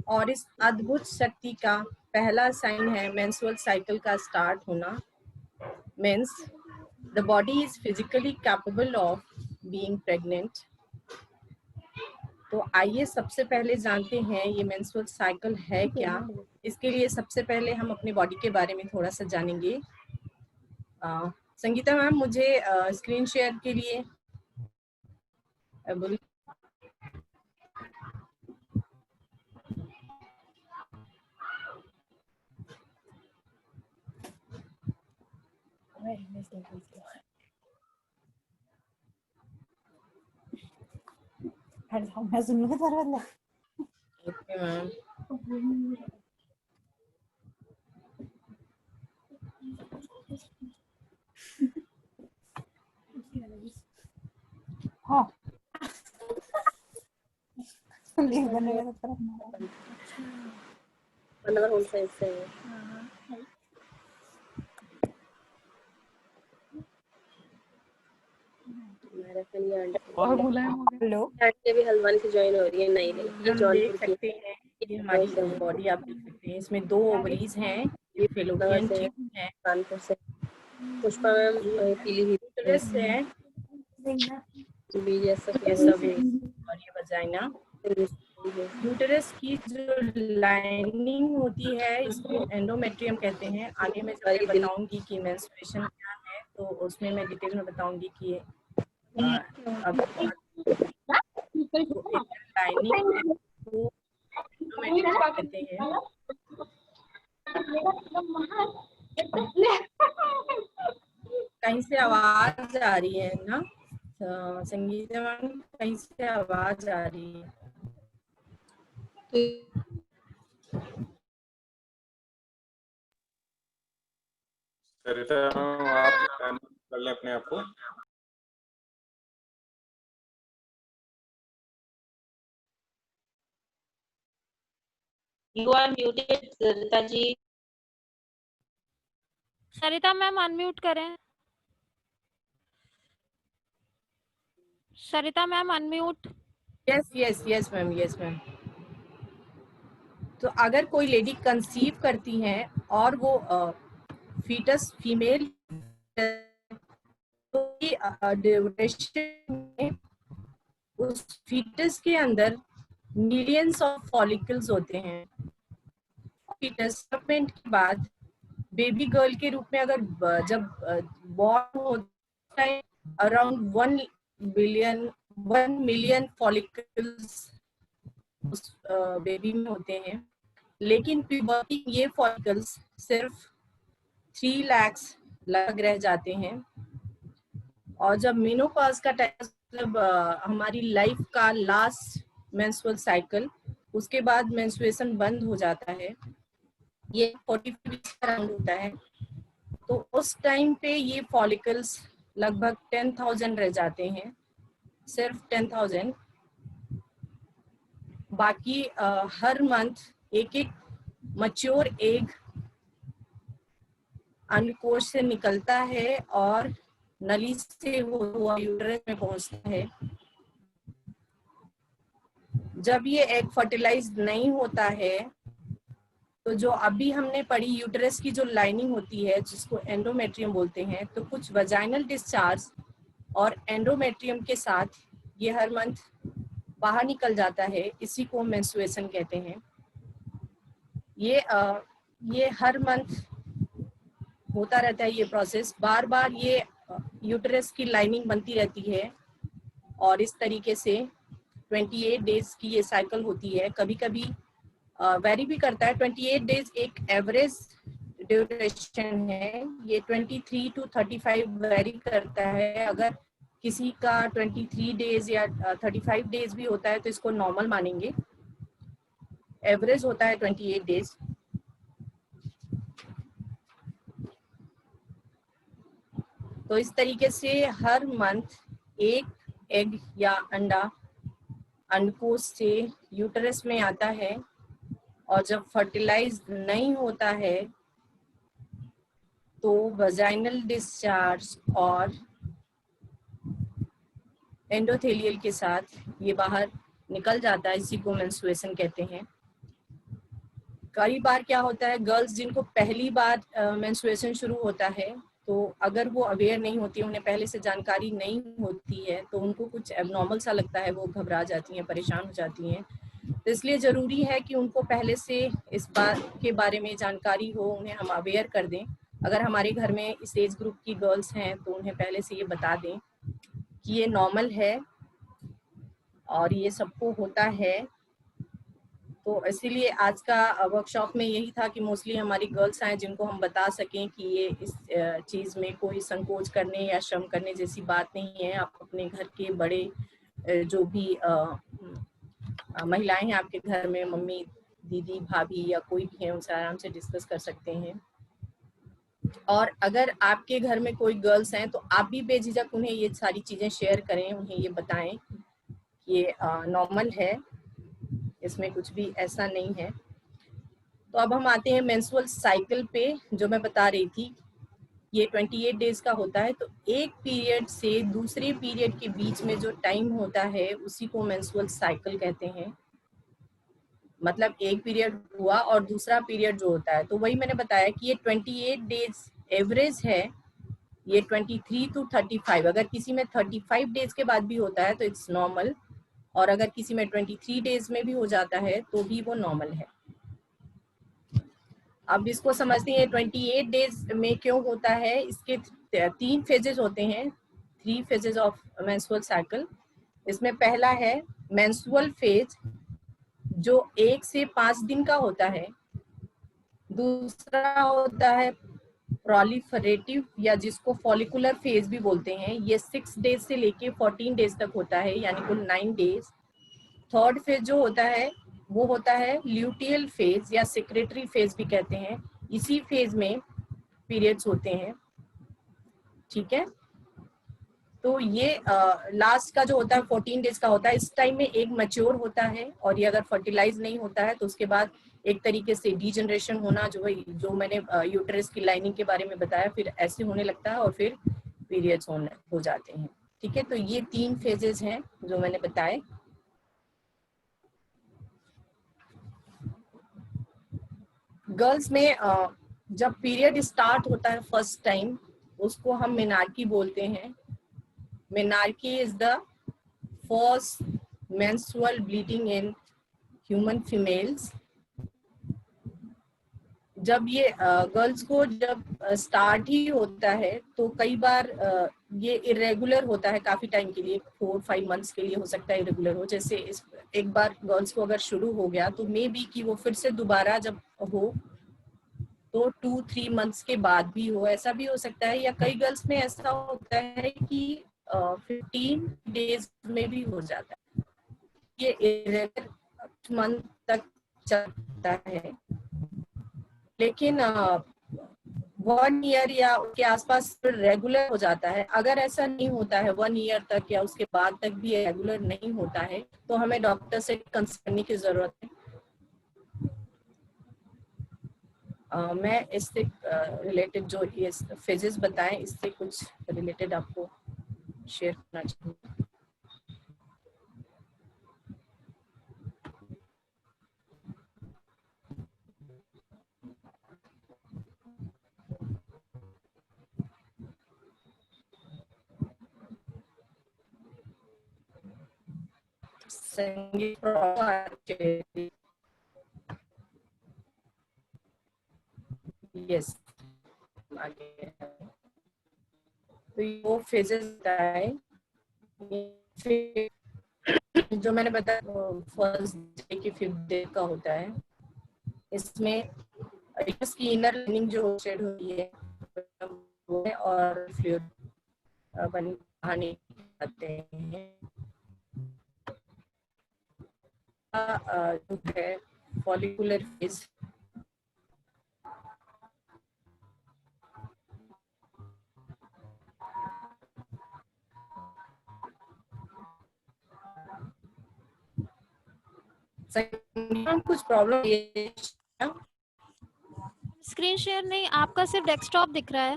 और इस अद्भुत शक्ति का पहला साइन है मेंस्ट्रुअल साइकिल का स्टार्ट होना। Means the body is physically capable of being pregnant. तो आइए सबसे पहले जानते हैं ये मेंस्ट्रुअल साइकिल है क्या। इसके लिए सबसे पहले हम अपनी बॉडी के बारे में थोड़ा सा जानेंगे। संगीता मैम मुझे स्क्रीन शेयर के लिए बोलिए। मैं सुन लूंगा तुम्हारा वाला। Okay ma'am. हाँ और बोला है हेलो भी हल्द्वानी से ज्वाइन हो रही है। नहीं हम देख सकते हैं ये हमारी बॉडी आप देख सकते हैं, इसमें 2 ओवरीज हैं, ये फेलोपियन ट्यूब है, कानपुर से पुष्पा मैम यूट्रस है, ये सब है, और ये वजाइना। यूटरस की जो लाइनिंग होती है इसको एंडोमेट्रियम कहते हैं। आगे मैं जब बताऊंगी कि मेंस्ट्रुएशन क्या है तो उसमें मैं डिटेल में बताऊंगी कि अब लाइनिंग को एंडोमेट्रियम कहते हैं। कहीं से आवाज आ रही है ना संगीता मैम, कहीं से आवाज आ रही है। सरिता आप कर लें अपने आप को। You are muted, Sarita ji. Sarita ma'am unmute करें। Sarita ma'am unmute. Yes ma'am. तो अगर कोई लेडी कंसीव करती हैं और वो फीटस फीमेल तो ड्यूरेशन में उस फीटस के अंदर मिलियंस ऑफ फॉलिकल्स होते हैं। फीटस डेवलपमेंट के बाद बेबी गर्ल के रूप में अगर जब बॉर्न होता है अराउंड 1 मिलियन फॉलिकल्स उस बेबी में होते हैं, लेकिन प्यूबर्टी ये फॉलिकल्स सिर्फ 3 लाख लग रह जाते हैं। और जब मेनोपॉज का टाइम मतलब हमारी लाइफ का लास्ट मेंस्ट्रुअल साइकिल, उसके बाद मेंस्ट्रुएशन बंद हो जाता है, ये 45 वीक्स अराउंड होता है। तो उस टाइम पे ये फॉलिकल्स लगभग 10,000 रह जाते हैं, सिर्फ 10,000। बाकी हर मंथ एक मैच्योर एग अंडकोश से निकलता है और नली से हुआ यूट्रस में पहुंचता है। जब ये एग फर्टिलाइज नहीं होता है तो जो अभी हमने पढ़ी यूट्रस की जो लाइनिंग होती है जिसको एंडोमेट्रियम बोलते हैं, तो कुछ वजाइनल डिस्चार्ज और एंडोमेट्रियम के साथ ये हर मंथ बाहर निकल जाता है। इसी को मेंस्ट्रुएशन कहते हैं। ये हर मंथ होता रहता है ये प्रोसेस, बार बार ये यूट्रस की लाइनिंग बनती रहती है और इस तरीके से 28 डेज की ये साइकिल होती है। कभी कभी वेरी भी करता है। 28 डेज एक एवरेज ड्यूरेशन है, ये 23 to 35 वेरी करता है। अगर किसी का 23 डेज या 35 डेज भी होता है तो इसको नॉर्मल मानेंगे। एवरेज होता है 28 डेज। तो इस तरीके से हर मंथ एक एग या अंडा अंडकोश से यूट्रस में आता है और जब फर्टिलाइज नहीं होता है तो वजाइनल डिस्चार्ज और एंडोथेलियल के साथ ये बाहर निकल जाता है। इसी को मेंस्ट्रुएशन कहते हैं। कई बार क्या होता है, गर्ल्स जिनको पहली बार मेंस्ट्रुएशन शुरू होता है, तो अगर वो अवेयर नहीं होती है, उन्हें पहले से जानकारी नहीं होती है, तो उनको कुछ एबनॉर्मल सा लगता है, वो घबरा जाती हैं, परेशान हो जाती हैं। तो इसलिए ज़रूरी है कि उनको पहले से इस बात के बारे में जानकारी हो, उन्हें हम अवेयर कर दें। अगर हमारे घर में इस एज ग्रुप की गर्ल्स हैं तो उन्हें पहले से ये बता दें कि ये नॉर्मल है और ये सबको होता है। तो इसीलिए आज का वर्कशॉप में यही था कि मोस्टली हमारी गर्ल्स आए जिनको हम बता सकें कि ये इस चीज़ में कोई संकोच करने या शर्म करने जैसी बात नहीं है। आप अपने घर के बड़े जो भी महिलाएं हैं आपके घर में, मम्मी, दीदी, भाभी या कोई भी है, उनसे आराम से डिस्कस कर सकते हैं। और अगर आपके घर में कोई गर्ल्स हैं तो आप भी बेझिझक उन्हें ये सारी चीज़ें शेयर करें, उन्हें ये बताएं कि ये नॉर्मल है, इसमें कुछ भी ऐसा नहीं है। तो अब हम आते हैं मेंस्ट्रुअल साइकिल पे, जो मैं बता रही थी। ये 28 डेज का होता है। तो एक पीरियड से दूसरे पीरियड के बीच में जो टाइम होता है उसी को मेंस्ट्रुअल साइकिल कहते हैं। मतलब एक पीरियड हुआ और दूसरा पीरियड जो होता है, तो वही मैंने बताया कि ये 28 डेज एवरेज है, ये 23 to 35। अगर किसी में 35 डेज के बाद भी होता है तो इट्स नॉर्मल, और अगर किसी में 23 डेज में भी हो जाता है तो भी वो नॉर्मल है। अब इसको समझते हैं 28 डेज में क्यों होता है। इसके 3 फेजेस होते हैं, 3 फेजेस ऑफ मेंस्ट्रुअल साइकिल। इसमें पहला है मेंस्ट्रुअल फेज, जो 1 से 5 दिन का होता है। दूसरा होता है प्रोलिफरेटिव, या जिसको फॉलिकुलर फेज भी बोलते हैं। ये 6 डेज से लेके 14 डेज तक होता है, यानी कुल 9 डेज। थर्ड फेज जो होता है वो होता है ल्यूटियल फेज, या सेक्रेटरी फेज भी कहते हैं। इसी फेज में पीरियड्स होते हैं, ठीक है। तो ये लास्ट का जो होता है 14 डेज का होता है। इस टाइम में एग मैच्योर होता है, और ये अगर फर्टिलाइज नहीं होता है तो उसके बाद एक तरीके से डीजनरेशन होना, जो मैंने यूट्रस की लाइनिंग के बारे में बताया, फिर ऐसे होने लगता है और फिर पीरियड्स हो जाते हैं, ठीक है। तो ये 3 फेजेस हैं जो मैंने बताए। गर्ल्स में जब पीरियड स्टार्ट होता है फर्स्ट टाइम, उसको हम मेनार्की बोलते हैं। Menarche is the first menstrual bleeding in human females. जब ये गर्ल्स को जब स्टार्ट ही होता है तो कई बार ये इरेगुलर होता है काफी टाइम के लिए, 4-5 मंथ्स के लिए हो सकता है इरेगुलर हो। जैसे एक बार गर्ल्स को अगर शुरू हो गया तो मे बी कि वो फिर से दोबारा जब हो तो 2-3 मंथ्स के बाद भी हो, ऐसा भी हो सकता है। या कई गर्ल्स में ऐसा होता है कि 15 डेज में भी हो जाता है। ये इरेगुलर मंथ तक चलता है, लेकिन 1 ईयर या उसके आसपास फिर रेगुलर हो जाता है। अगर ऐसा नहीं होता है 1 ईयर तक या उसके बाद तक भी रेगुलर नहीं होता है तो हमें डॉक्टर से कंसल्ट करने की जरूरत है। मैं इससे रिलेटेड जो ये फेजेस बताएं, इससे कुछ रिलेटेड आपको शेयर करना चाहूँगी। यस, तो वो फेजेस बताए जो मैंने बताया, फर्स्ट डे की 5th डे का होता है। इसमें इसकी इनर लाइनिंग जो शेड होती है वो है, और फ्लूइड बनी बाहर आते हैं। जो है फॉलिकुलर फेज, कुछ प्रॉब्लम। स्क्रीन शेयर नहीं, आपका सिर्फ डेस्कटॉप दिख रहा है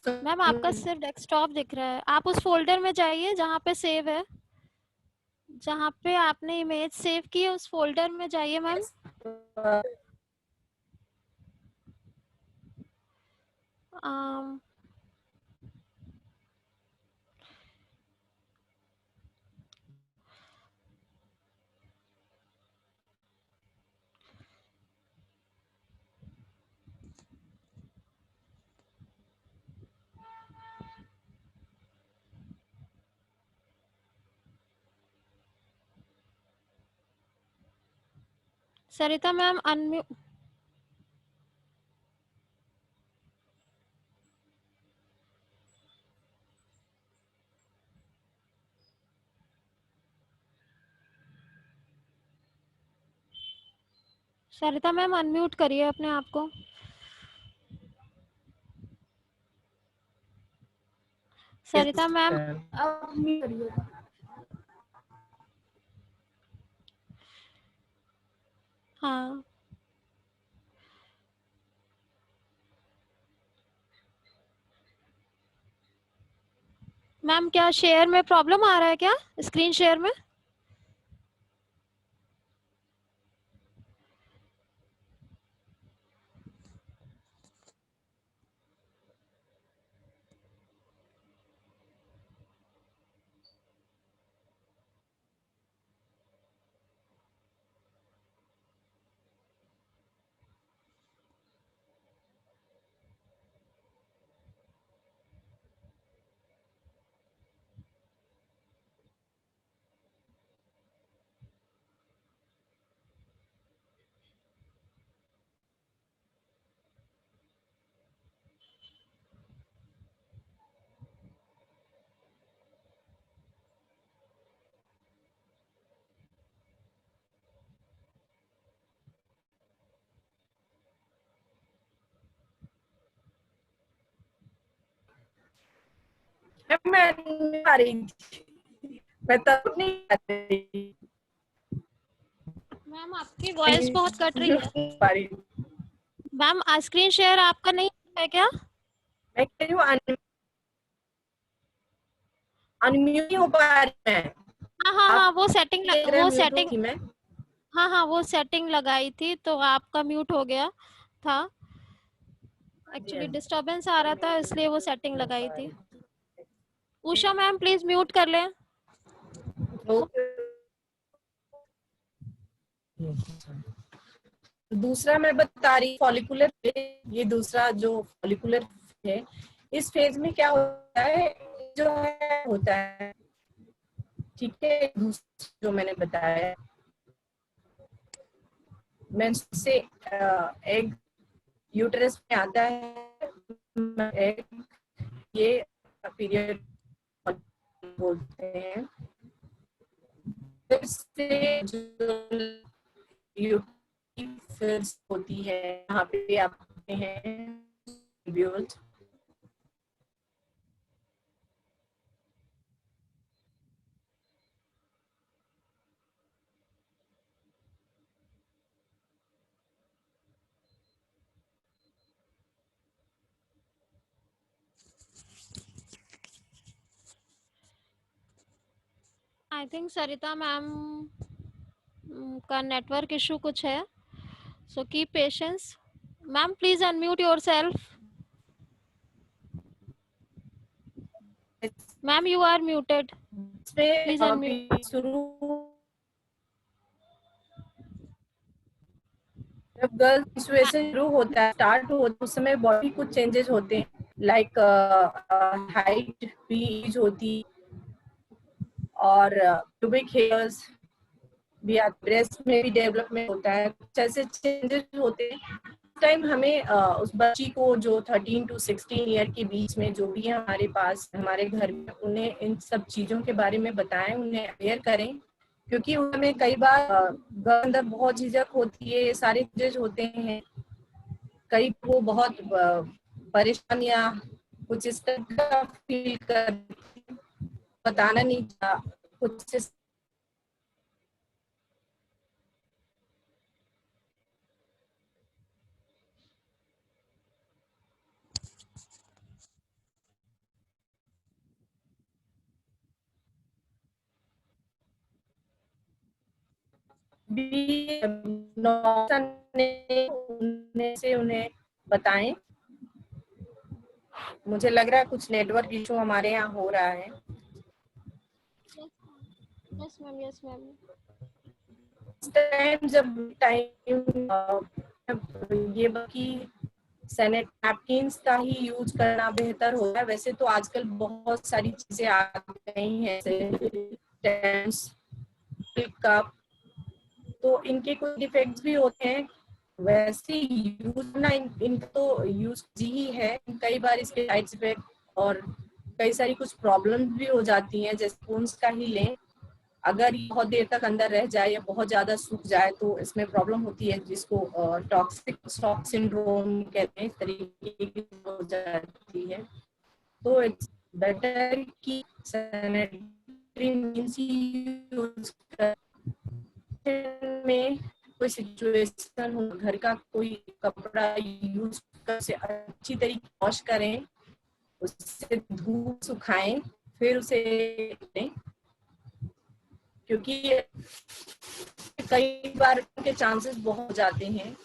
मैम, आपका सिर्फ डेस्कटॉप दिख रहा है। आप उस फोल्डर में जाइए जहाँ पे सेव है, जहाँ पे आपने इमेज सेव की है उस फोल्डर में जाइए मैम। सरिता मैम अनम्यूट। सरिता मैम अनम्यूट करिए अपने आप को। सरिता मैम अब नहीं करिए। हाँ मैम, क्या शेयर में प्रॉब्लम आ रहा है क्या, स्क्रीन शेयर में? मैं नहीं आ रही थी, मैं तब नहीं आ रही। मैम आपकी वॉइस बहुत कट रही है। आ रही। मैम स्क्रीन शेयर आपका नहीं है क्या? मैं कह रही हूँ अनम्यूट नहीं हो पा रही मैं। हाँ हाँ हाँ, आप वो सेटिंग देख रहे वो हैं म्यूट सेटिंग थी मैं। हाँ हाँ, वो सेटिंग लगाई थी तो आपका म्यूट हो गया था। एक्चुअली डिस्टरबेंस आ रहा था इसलिए वो सेटिंग लगाई थी। उषा मैम प्लीज म्यूट कर लें। ओके। दूसरा मैं बता रही फॉलिकुलर, ये दूसरा जो फॉलिकुलर है, इस फेज में क्या होता है, जो है होता है, ठीक है। दूसरा जो मैंने बताया, मेंस्ट्रुएशन से एग यूट्रस में आता है, एग, ये पीरियड बोलते हैं। फिर से जो फिर होती है, यहाँ पे आप देखते हैं tubules. I think Sarita ma'am का नेटवर्क इशू कुछ है, so keep patience. Ma'am please unmute yourself. Ma'am you are muted, please unmute. शुरू जब गर्ल मेंस्ट्रुएशन शुरू होता है, स्टार्ट होता है, उस समय बॉडी कुछ चेंजेस होते हैं, लाइक हाइट भी इंक्रीज होती, और प्यूबिक हेयर्स भी, ब्रेस्ट में भी डेवलपमेंट होता है, कुछ ऐसे चेंजेस होते हैं। टाइम हमें उस बच्ची को जो 13 to 16 ईयर के बीच में जो भी हमारे पास हमारे घर में, उन्हें इन सब चीजों के बारे में बताएं, उन्हें अवेयर करें, क्योंकि हमें कई बार अंदर बहुत झिझक होती है, ये सारे चीजें होते हैं, कई वो बहुत परेशान या कुछ इस तरह का फील कर, बताना नहीं चाह कुछ इस भी से उन्हें बताएं। मुझे लग रहा है कुछ नेटवर्क इशू हमारे यहाँ हो रहा है। Yes ma'am, yes ma'am. Time ये बाकी सैनिट नैपकिन्स का ही यूज करना बेहतर होगा। वैसे तो आजकल बहुत सारी चीजें आ गई हैं, कप, तो इनके कुछ डिफेक्ट्स भी होते हैं। वैसे यूज ना इनको तो यूज ही है, कई बार इसके साइड इफेक्ट और कई सारी कुछ प्रॉब्लम्स भी हो जाती हैं। जैसे फोन्स का ही लें, अगर ये बहुत देर तक अंदर रह जाए या बहुत ज्यादा सूख जाए तो इसमें प्रॉब्लम होती है, जिसको टॉक्सिक शॉक सिंड्रोम कहते हैं, इस तरीके की हो जाती है। तो इट्स बेटर कि सैनिटरी मींस यूज में कोई सिचुएशन हो, घर का कोई कपड़ा यूज कर से अच्छी तरीके वॉश करें, उससे धूप सुखाएं, फिर उसे लें, क्योंकि कई बार के चांसेस बहुत जाते हैं।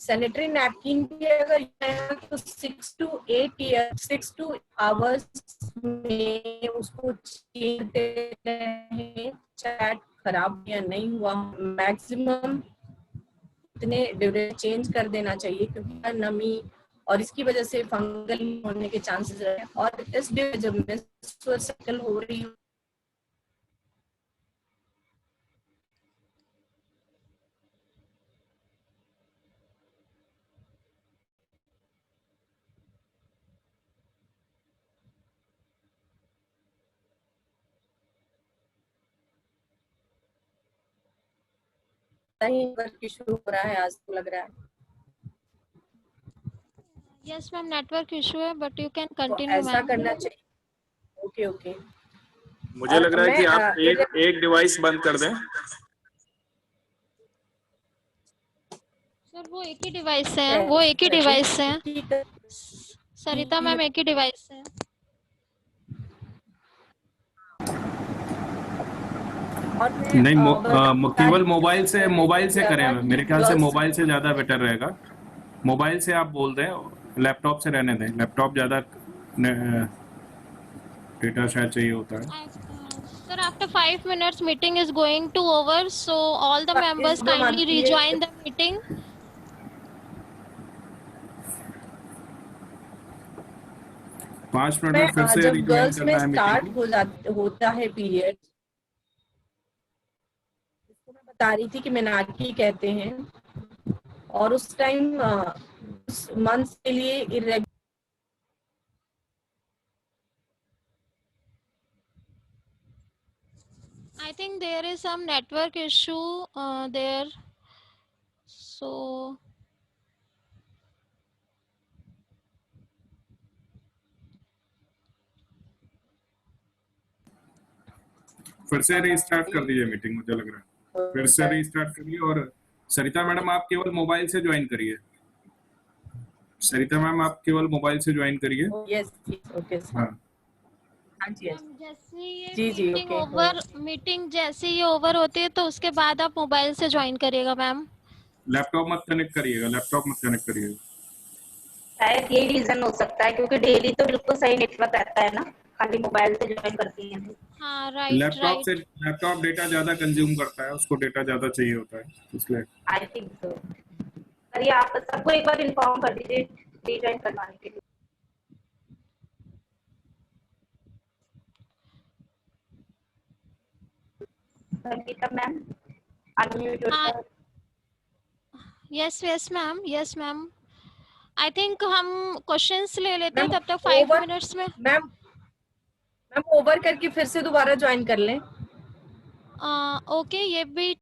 सैनिटरी नैपकिन भी अगर तो 6 to 8 आवर्स में उसको चेंज रहें, चाहे खराब या नहीं हुआ, मैक्सिमम इतने ड्यूरेशन चेंज कर देना चाहिए, क्योंकि नमी और इसकी वजह से फंगल होने के चांसेस रहे। और इस जब मेंस्ट्रुअल साइकिल हो रही हो, नेटवर्क इशू हो रहा है आज तो लग रहा है। यस मैम, नेटवर्क इशू है, बट यू कैन तो कंटिन्यू ऐसा मैम। करना चाहिए। Okay okay. मुझे लग रहा है कि आप एक डिवाइस बंद कर दें। सर वो एक ही डिवाइस से है, वो एक ही डिवाइस से है। सरिता मैम एक ही डिवाइस से है। नहीं, केवल मोबाइल से करें। मेरे ख्याल से मोबाइल से ज्यादा बेटर रहेगा। मोबाइल से आप बोल दें, लैपटॉप से रहने दें। लैपटॉप ज्यादा डेटा शायद चाहिए होता है। Sir, after 5 minutes, meeting is going to over. So all the members kindly rejoin the meeting. पाँच मिनट में फिर से जब रिज्वाइन गर्ल्स में करना है स्टार्ट होता है पीरियड, इसको मैं बता रही थी कि मेनार्की कहते हैं, और उस टाइम उस मंथ के लिए irregular I think there is some network issue there. So फिर से रीस्टार्ट कर दीजिए मीटिंग। मुझे लग रहा है फिर से रीस्टार्ट करिए। और सरिता मैडम आप केवल मोबाइल से ज्वाइन करिए। सरिता मैम आप केवल मोबाइल से ज्वाइन करिए। Yes okay. हाँ जैसे ये मीटिंग जैसे ही ओवर होती है तो उसके बाद आप मोबाइल से ज्वाइन करिएगा मैम। लैपटॉप मत कनेक्ट करिएगा। शायद ये रीजन हो सकता है, क्योंकि डेली तो बिल्कुल सही नेटवर्क रहता है ना, खाली मोबाइल से ज्वाइन करती हैं। हाँ राइट। लैपटॉप डेटा ज्यादा कंज्यूम करता है, उसको डेटा ज्यादा चाहिए होता है, इसलिए आई थिंक सो। चलिए आप सबको एक बार इन्फॉर्म कर दीजिए रीजॉइन करवाने के लिए। Sangeeta ma'am unmute yourself. Yes ma'am. I think हम क्वेश्चंस ले लेते हैं तब तक 5 मिनट्स में। मैम ओवर करके फिर से दोबारा ज्वाइन कर लें। ओके, ये भी